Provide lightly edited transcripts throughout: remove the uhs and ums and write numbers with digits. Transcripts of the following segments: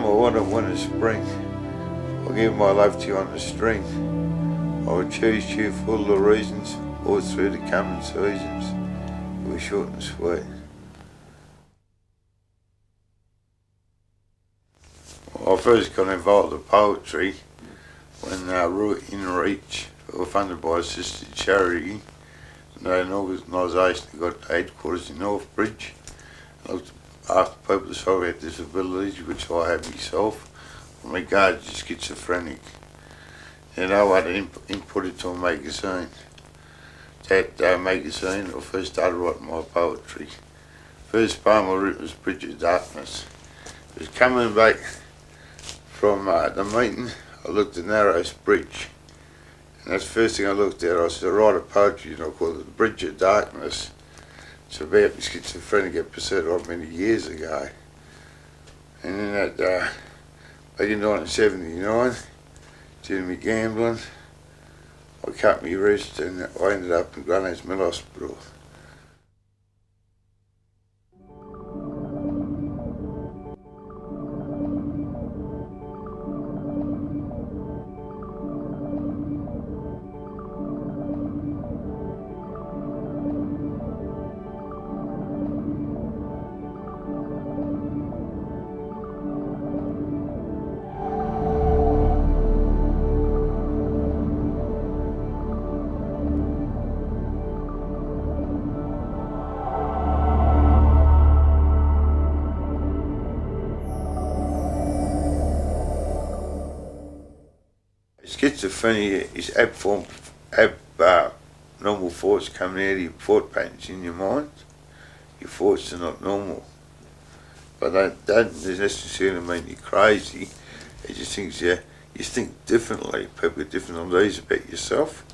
I want to win is spring. I'll give my life to you on the string. I will choose you for all the reasons, all through the coming seasons. It was short and sweet. Well, I first got involved with poetry when in Reach, we were funded by a sister charity. They're an organisation that got headquarters in Northbridge. I looked after people with severe disabilities, which I have myself, in regards to schizophrenic. And I had input into a magazine. That magazine, I first started writing my poetry. First poem I wrote was Bridge of Darkness. It was coming back from the meeting, I looked at Narrows Bridge. And that's the first thing I looked at. I said, I write a poetry, I called it The Bridge of Darkness. It's about my schizophrenic episode of many years ago. And then back in 1979, doing my gambling, I cut my wrist and I ended up in Granny's Mill Hospital. Schizophrenia is abnormal thoughts coming out of your thought patterns in your mind. Your thoughts are not normal. But that doesn't necessarily mean you're crazy. It just thinks you think differently. People get different ideas about yourself.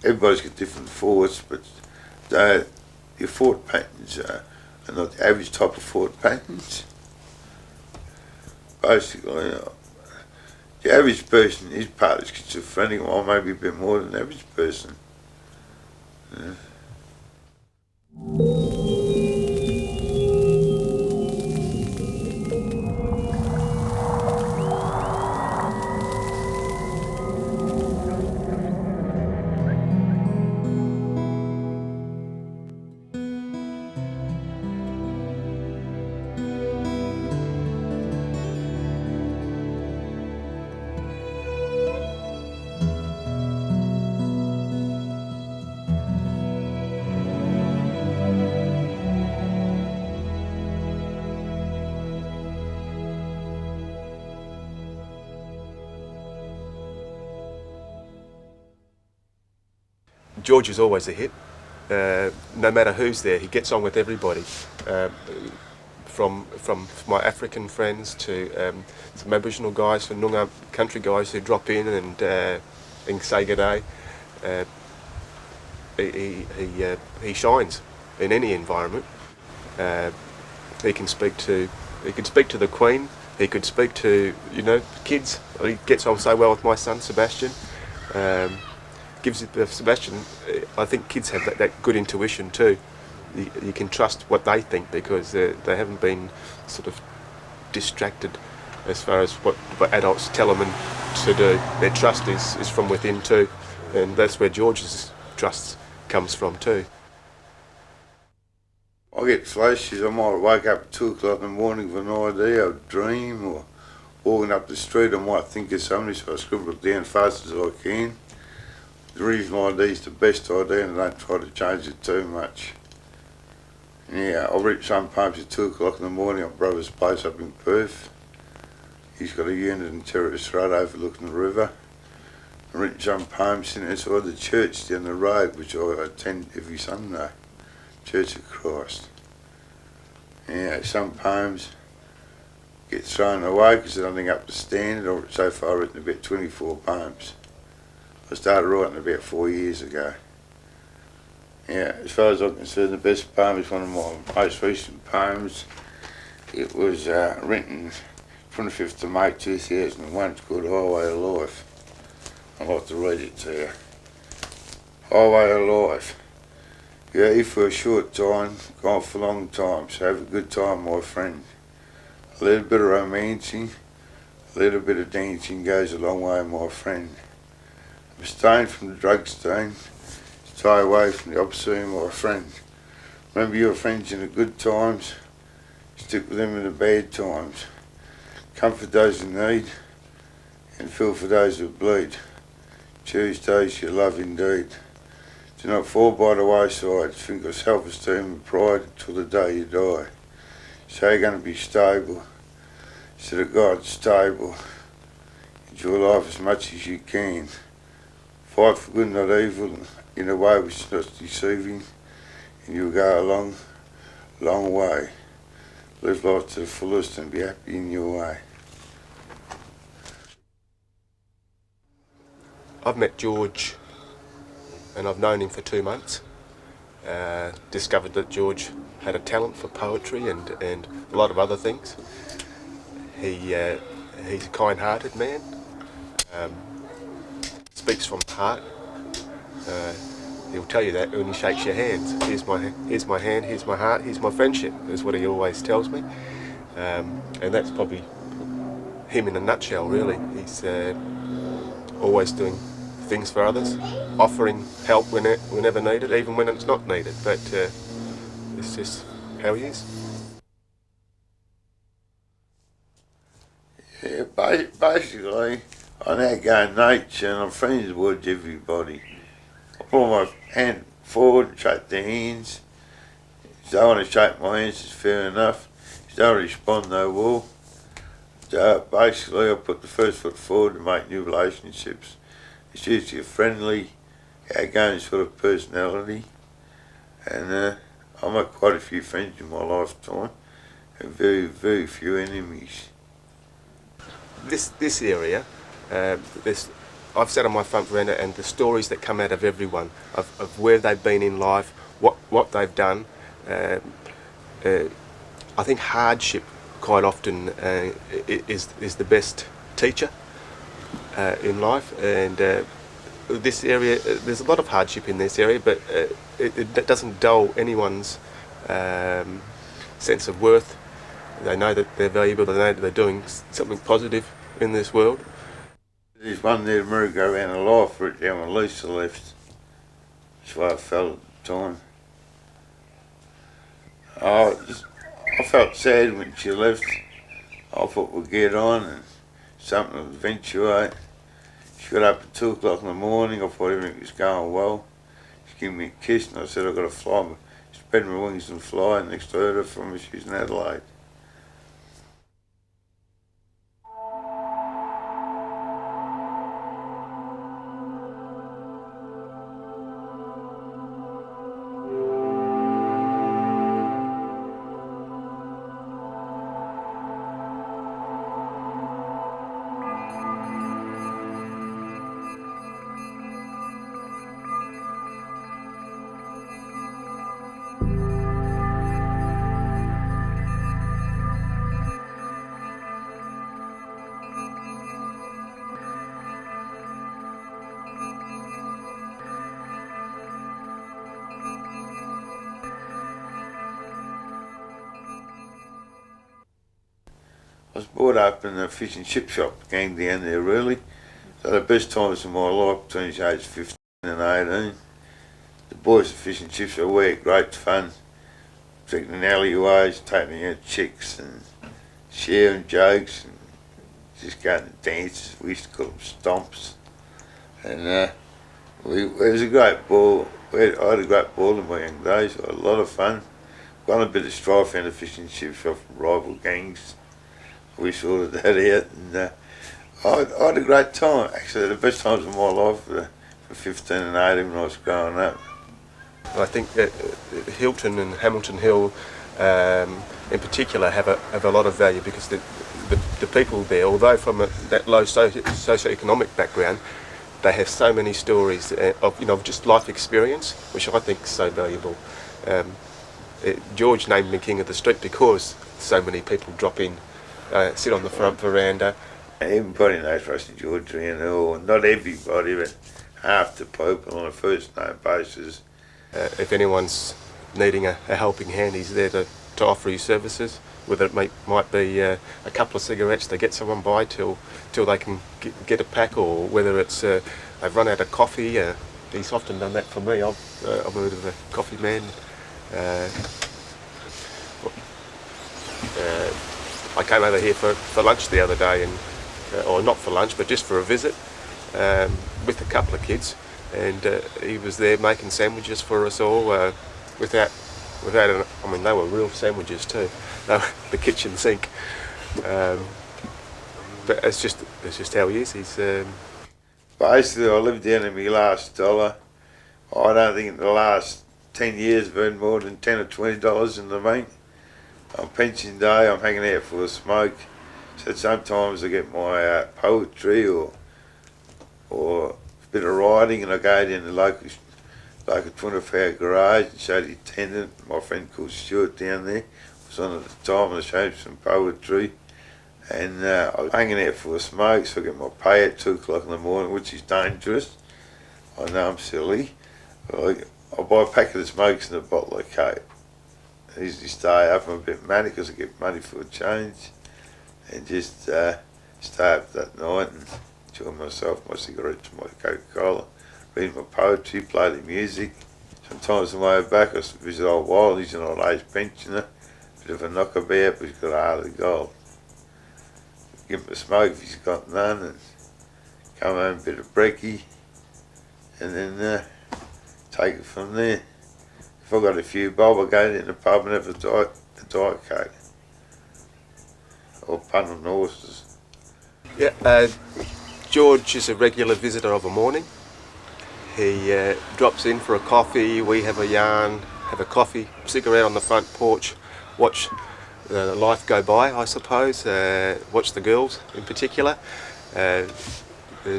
Everybody's got different thoughts, but your thought patterns are not the average type of thought patterns. Basically, the average person is partly schizophrenic, or maybe a bit more than the average person. Yeah. George is always a hit. No matter who's there, he gets on with everybody. From my African friends to some Aboriginal guys, some Noongar country guys who drop in and say good day. He shines in any environment. He can speak to the Queen. He could speak to kids. He gets on so well with my son Sebastian. Gives it Sebastian. I think kids have that good intuition too. You can trust what they think because they haven't been sort of distracted as far as what adults tell them to do. Their trust is from within too, and that's where George's trust comes from too. I get flashes. I might wake up at 2 o'clock in the morning with an idea, or dream, or walking up the street I might think of somebody, so I scribble it down fast as I can. The reasonable idea is the best idea and I don't try to change it too much. Yeah, I've written some poems at 2 o'clock in the morning at brother's place up in Perth. He's got a unit in Terrace Road overlooking the river. I've written some poems in inside the church down the road, which I attend every Sunday, Church of Christ. Yeah, some poems get thrown away because they're nothing up to standard. I've so far written about 24 poems. I started writing about 4 years ago. Yeah, as far as I'm concerned, the best poem is one of my most recent poems. It was written 25th of May 2001. It's called Highway of Life. I'd like to read it to you. Highway of Life. You're here for a short time, gone for a long time, so have a good time, my friend. A little bit of romancing, a little bit of dancing goes a long way, my friend. Abstain from the drug stain, stay away from the obscene, my friend. Remember your friends in the good times, stick with them in the bad times. Comfort those in need, and feel for those who bleed. Choose those you love indeed. Do not fall by the wayside, think of self-esteem and pride till the day you die. So you're going to be stable, so that God's stable. Enjoy life as much as you can. Fight for good, not evil, in a way which is not deceiving, and you'll go a long, long way. Live life to the fullest and be happy in your way. I've met George and I've known him for 2 months. Discovered that George had a talent for poetry and a lot of other things. He's a kind-hearted man, speaks from the heart. He'll tell you that when he shakes your hands. Here's my hand, here's my heart, here's my friendship, is what he always tells me. And that's probably him in a nutshell, really. He's always doing things for others, offering help whenever needed, even when it's not needed. But it's just how he is. Yeah, basically, I now go nature and I'm friends with everybody. I put my hand forward and shake their hands. If they want to shake my hands, it's fair enough. If they don't respond, they will. So basically, I put the first foot forward to make new relationships. It's usually a friendly, outgoing sort of personality. And I made quite a few friends in my lifetime and very, very few enemies. This area, I've sat on my front veranda, and the stories that come out of everyone of where they've been in life, what they've done. I think hardship quite often is the best teacher in life, and this area, there's a lot of hardship in this area, but it doesn't dull anyone's sense of worth. They know that they're valuable, they know that they're doing something positive in this world. There's one there, merry-go-round of life, for it down when Lisa left. That's the way I felt at the time. I felt sad when she left. I thought we'd get on and something would eventuate. She got up at 2 o'clock in the morning, I thought everything was going well. She gave me a kiss and I said I've got to fly, spread my wings and fly. Next I heard her from her, she was in Adelaide. I was brought up in a fish and chip shop, came down there really. So the best times of my life between the age 15 and 18. The boys at fish and chips were had great fun. Drinking in alleyways, taking out chicks and sharing jokes and just going to dances. We used to call them stomps. And it was a great ball. I had a great ball in my young days. I had a lot of fun. Got a bit of strife in the fish and chip shop from rival gangs. We sorted that out, and I had a great time. Actually, the best times of my life for 15 and 18 when I was growing up. I think that Hilton and Hamilton Hill, in particular, have a lot of value because the people there, although from that low socio-economic background, they have so many stories of just life experience, which I think is so valuable. George named me King of the Street because so many people drop in. Sit on the front veranda. Everybody knows Rusty George around here, not everybody, but half the people on a first name basis. If anyone's needing a helping hand, he's there to to offer his services, whether it might be a couple of cigarettes to get someone by till they can get a pack, or whether it's they've run out of coffee. He's often done that for me. I'm a bit of a coffee man. I came over here for lunch the other day, and or not for lunch, but just for a visit with a couple of kids, and he was there making sandwiches for us all without I mean, they were real sandwiches too. They were the kitchen sink. But it's just how he is. He's Basically, I lived down in my last dollar. I don't think in the last 10 years I've earned more than $10 or $20 in the bank. On pension day, I'm hanging out for a smoke. So sometimes I get my poetry or a bit of writing, and I go down the local 24-hour garage and show the attendant, my friend called Stuart down there, was on at the time, and I showed him some poetry. And I was hanging out for a smoke, so I get my pay at 2 o'clock in the morning, which is dangerous. I know I'm silly. I'll buy a packet of smokes and a bottle of Coke. I usually stay up. I'm a bit manic because I get money for a change, and just stay up that night and enjoy myself, my cigarettes, my Coca-Cola, read my poetry, play the music. Sometimes on the way back I visit old Wild. He's an old age pensioner, bit of a knockabout, but he's got a heart of gold. Give him a smoke if he's got none, and come home, a bit of brekkie, and then take it from there. If I've got a few bob, I go in the pub and have a diet Coke. Or punt on horses. yeah. George is a regular visitor of a morning. He drops in for a coffee. We have a yarn, have a coffee, cigarette on the front porch, watch life go by, I suppose. Watch the girls in particular.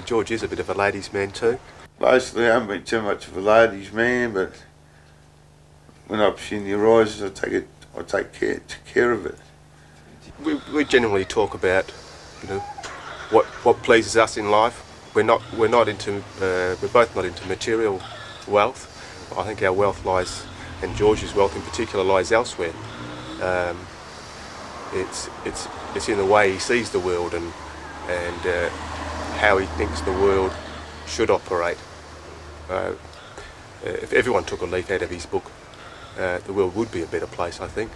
George is a bit of a ladies' man too. Basically, I haven't been too much of a ladies' man, but when opportunity arises, I take care of it. We generally talk about, what pleases us in life. We're both not into material wealth. I think our wealth lies, and George's wealth in particular, lies elsewhere. It's in the way he sees the world and how he thinks the world should operate. If everyone took a leaf out of his book, the world would be a better place, I think.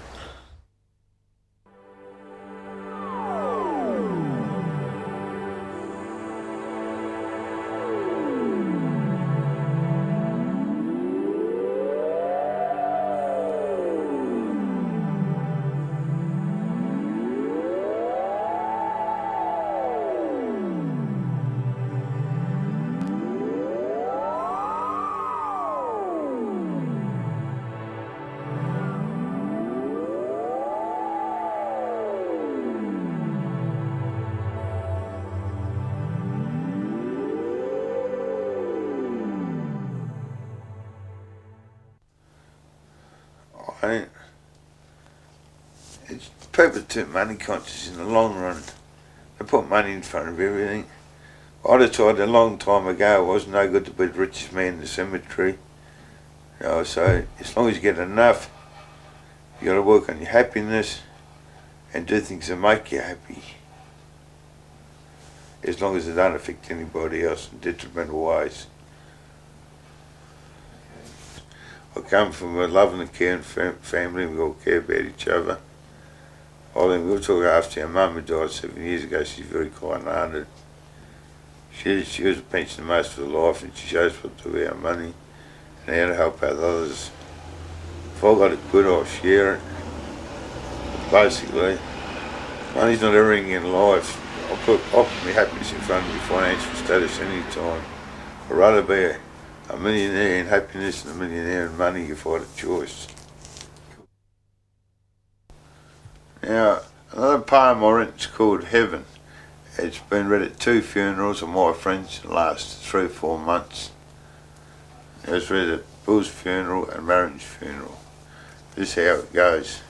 It's people too money conscious in the long run. They put money in front of everything. I decided a long time ago it was no good to be the richest man in the cemetery. So as long as you get enough, you got to work on your happiness and do things that make you happy. As long as they don't affect anybody else in detrimental ways. I come from a loving and caring family. We all care about each other. I think we'll talk after our mum who died 7 years ago. She's very kind-hearted. She was a pensioner most of her life, and she shows what to do with our money and how to help out others. If I got it good, I'll share it. But basically, money's not everything in life. I'll put my happiness in front of my financial status any time. I'd rather be a millionaire in happiness and a millionaire in money if I had a choice. Now, another poem I wrote is called Heaven. It's been read at 2 funerals of my friends in the last 3 or 4 months. It was read at Bill's funeral and Marion's funeral. This is how it goes.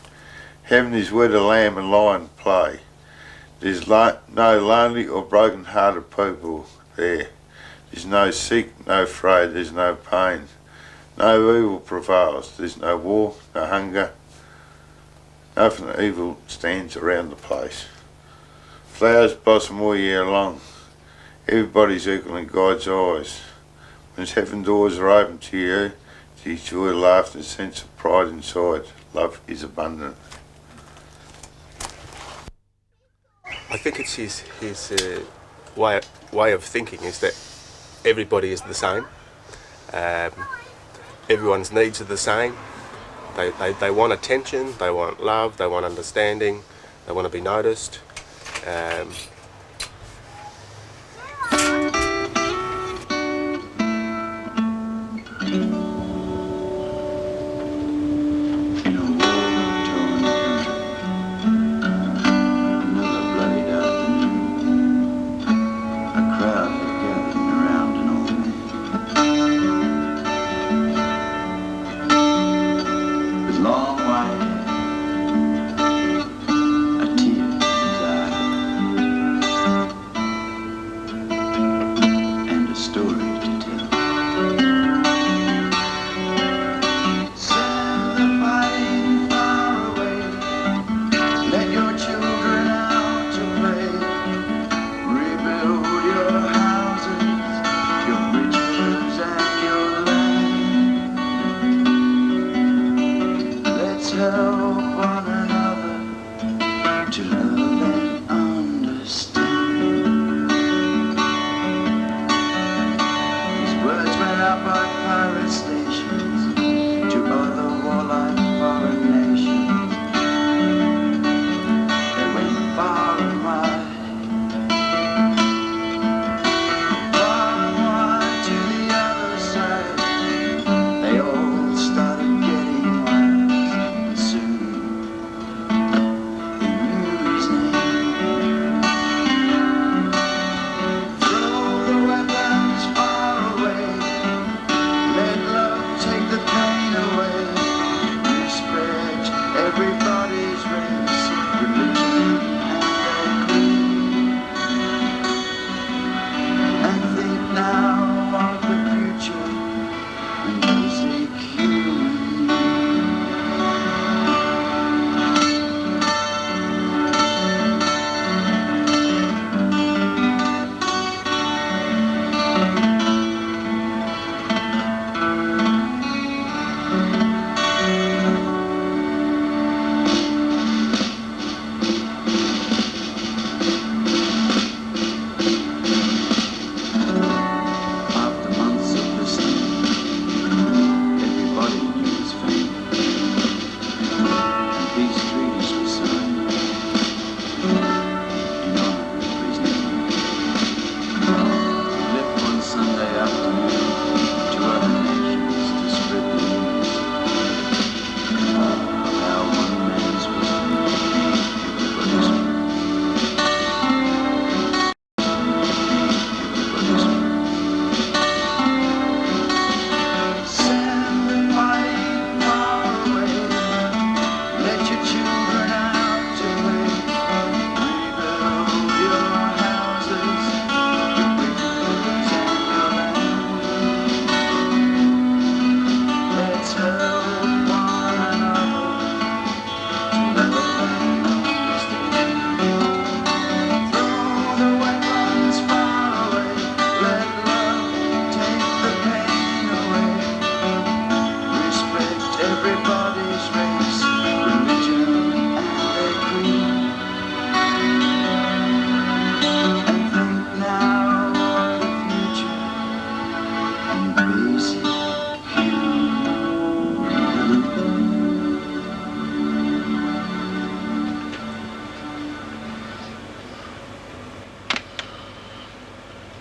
Heaven is where the lamb and lion play. There's no lonely or broken-hearted people there. There's no sick, no afraid, there's no pain. No evil prevails, there's no war, no hunger, Nothing evil stands around the place. Flowers blossom all year long. Everybody's equal in God's eyes. When heaven doors are open to you, there's joy, laughter, and sense of pride inside. Love is abundant. I think it's his way of thinking is that everybody is the same. Everyone's needs are the same. They want attention, they want love, they want understanding, they want to be noticed.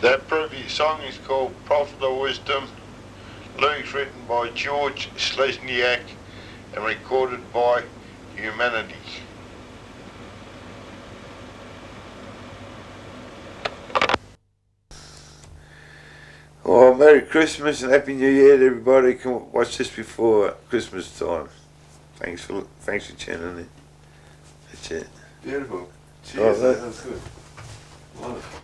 That previous song is called Prophet of Wisdom, lyrics written by George Slesniak and recorded by Humanity. Well, Merry Christmas and Happy New Year to everybody. Come watch this before Christmas time. Thanks for tuning in. That's it. Beautiful. Cheers. Oh, That was good. Love it.